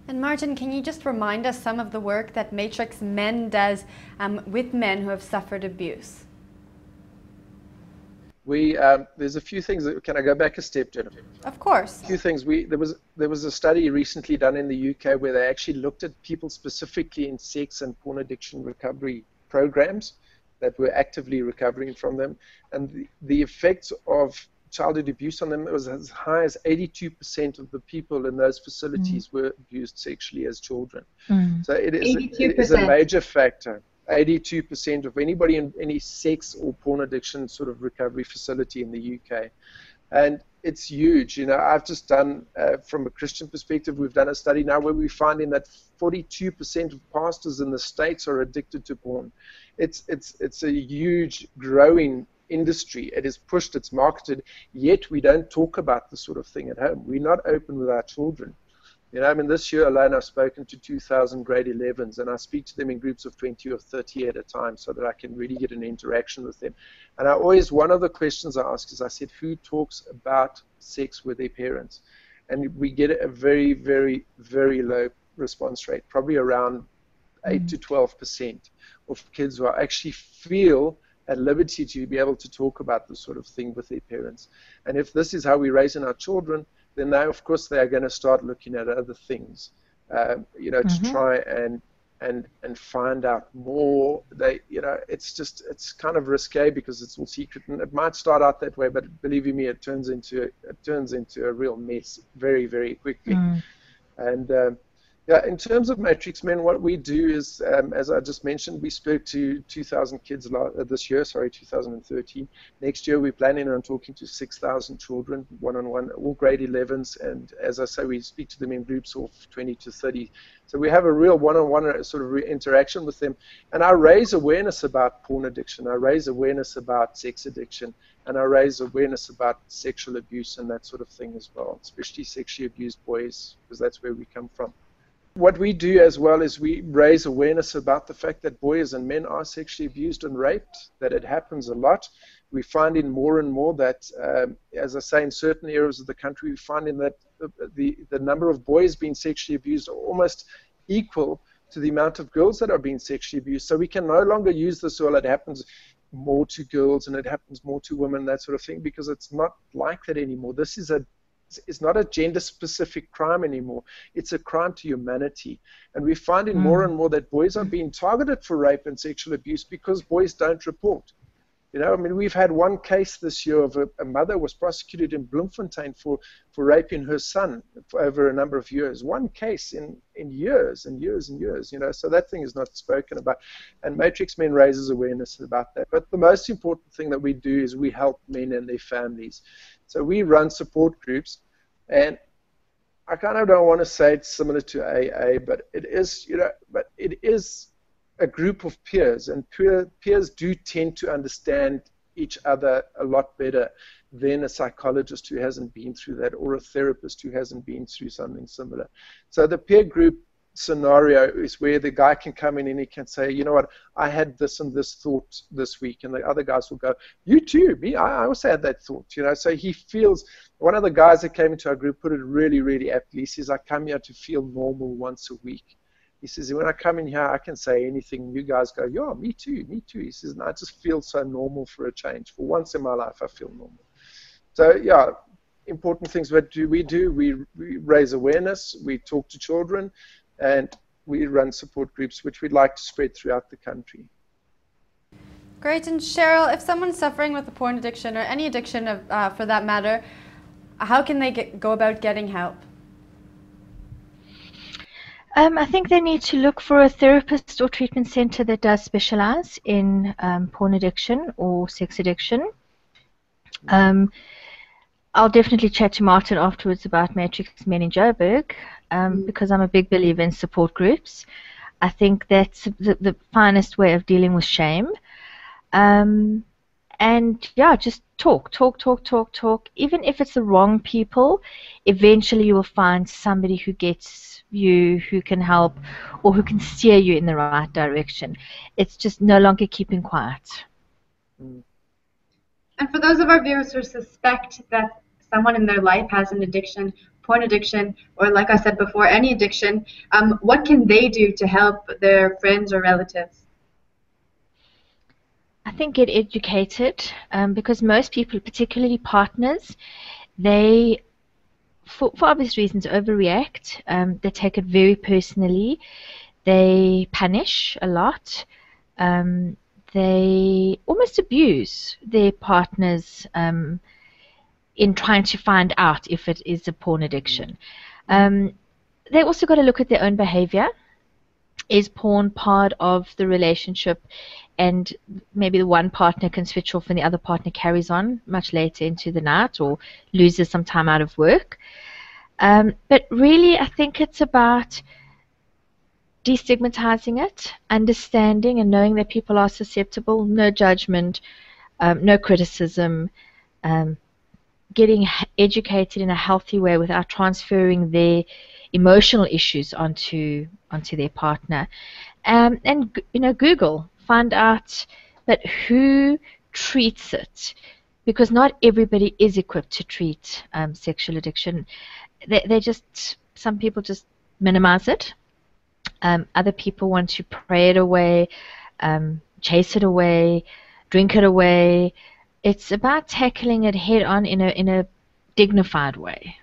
And Martin, can you just remind us some of the work that Matrix Men does with men who have suffered abuse? There's a few things that, can I go back a step, Jennifer? Of course. A few things. There was a study recently done in the UK where they actually looked at people specifically in sex and porn addiction recovery programs that were actively recovering from them, and the effects of childhood abuse on them was as high as 82% of the people in those facilities were abused sexually as children. So it is a 82%. major factor. 82% of anybody in any sex or porn addiction sort of recovery facility in the UK. And it's huge. You know, I've just done, from a Christian perspective, we've done a study now where we're finding that 42% of pastors in the States are addicted to porn. It's a huge, growing industry. It is pushed, it's marketed, yet we don't talk about this sort of thing at home. We're not open with our children. You know, I mean, this year alone I've spoken to 2,000 grade 11s, and I speak to them in groups of 20 or 30 at a time so that I can really get an interaction with them. And one of the questions I ask is, I said, who talks about sex with their parents? And we get a very, very, very low response rate, probably around 8 to 12% of kids who actually feel at liberty to be able to talk about this sort of thing with their parents. And if this is how we raise our children, then now, of course, they are going to start looking at other things, you know, to try and find out more. You know, it's kind of risque because it's all secret, and it might start out that way, but believe you me, it turns into a real mess very, very quickly. And yeah, in terms of Matrix Men, what we do is, as I just mentioned, we spoke to 2,000 kids this year, 2013. Next year, we're planning on talking to 6,000 children, one-on-one, all grade 11s. And as I say, we speak to them in groups of 20 to 30. So we have a real one-on-one sort of interaction with them. And I raise awareness about porn addiction. I raise awareness about sex addiction. And I raise awareness about sexual abuse and that sort of thing as well, especially sexually abused boys, because that's where we come from. What we do as well is we raise awareness about the fact that boys and men are sexually abused and raped, that it happens a lot. We're finding more and more that, as I say, in certain areas of the country, we're finding that the number of boys being sexually abused are almost equal to the amount of girls that are being sexually abused. So we can no longer use this, well, it happens more to girls and it happens more to women, that sort of thing, because it's not like that anymore. This is it's not a gender-specific crime anymore. It's a crime to humanity. And we're finding more and more that boys are being targeted for rape and sexual abuse because boys don't report. You know, I mean, we've had one case this year of a mother was prosecuted in Bloemfontein for raping her son for over a number of years. One case in years and years and years, you know, so that thing is not spoken about. And Matrix Men raises awareness about that. But the most important thing that we do is we help men and their families. So we run support groups, and I kind of don't want to say it's similar to AA, but it is, you know, but it is a group of peers, and peers do tend to understand each other a lot better than a psychologist who hasn't been through that, or a therapist who hasn't been through something similar. So the peer group scenario is where the guy can come in and he can say, you know what, I had this and this thought this week, and the other guys will go, you too, me, I also had that thought, you know. So he feels, one of the guys that came into our group put it really, really aptly. He says, I come here to feel normal once a week. He says, when I come in here, I can say anything. You guys go, yeah, me too, me too. He says, no, I just feel so normal for a change. For once in my life, I feel normal. So, yeah, important things. What do? We raise awareness, we talk to children, and we run support groups, which we'd like to spread throughout the country. Great. And Cheryl, if someone's suffering with a porn addiction, or any addiction for that matter, how can they go about getting help? I think they need to look for a therapist or treatment center that does specialize in porn addiction or sex addiction. I'll definitely chat to Martin afterwards about Matrix Men in Joburg, because I'm a big believer in support groups. I think that's the finest way of dealing with shame. And yeah, just talk. Even if it's the wrong people, eventually you will find somebody who gets you, who can help, or who can steer you in the right direction. It's just no longer keeping quiet. And for those of our viewers who suspect that someone in their life has an addiction, porn addiction, or like I said before, any addiction, what can they do to help their friends or relatives? I think get educated, because most people, particularly partners, they, for obvious reasons, overreact. They take it very personally. They punish a lot. They almost abuse their partners in trying to find out if it is a porn addiction. They also got to look at their own behavior. Is porn part of the relationship, and maybe the one partner can switch off and the other partner carries on much later into the night or loses some time out of work? But really, I think it's about destigmatizing it, understanding and knowing that people are susceptible, no judgment, no criticism, getting educated in a healthy way without transferring their emotional issues onto their partner. And Google, find out but who treats it, because not everybody is equipped to treat sexual addiction. They just, some people just minimize it. Other people want to pray it away, chase it away, drink it away. It's about tackling it head on in a dignified way.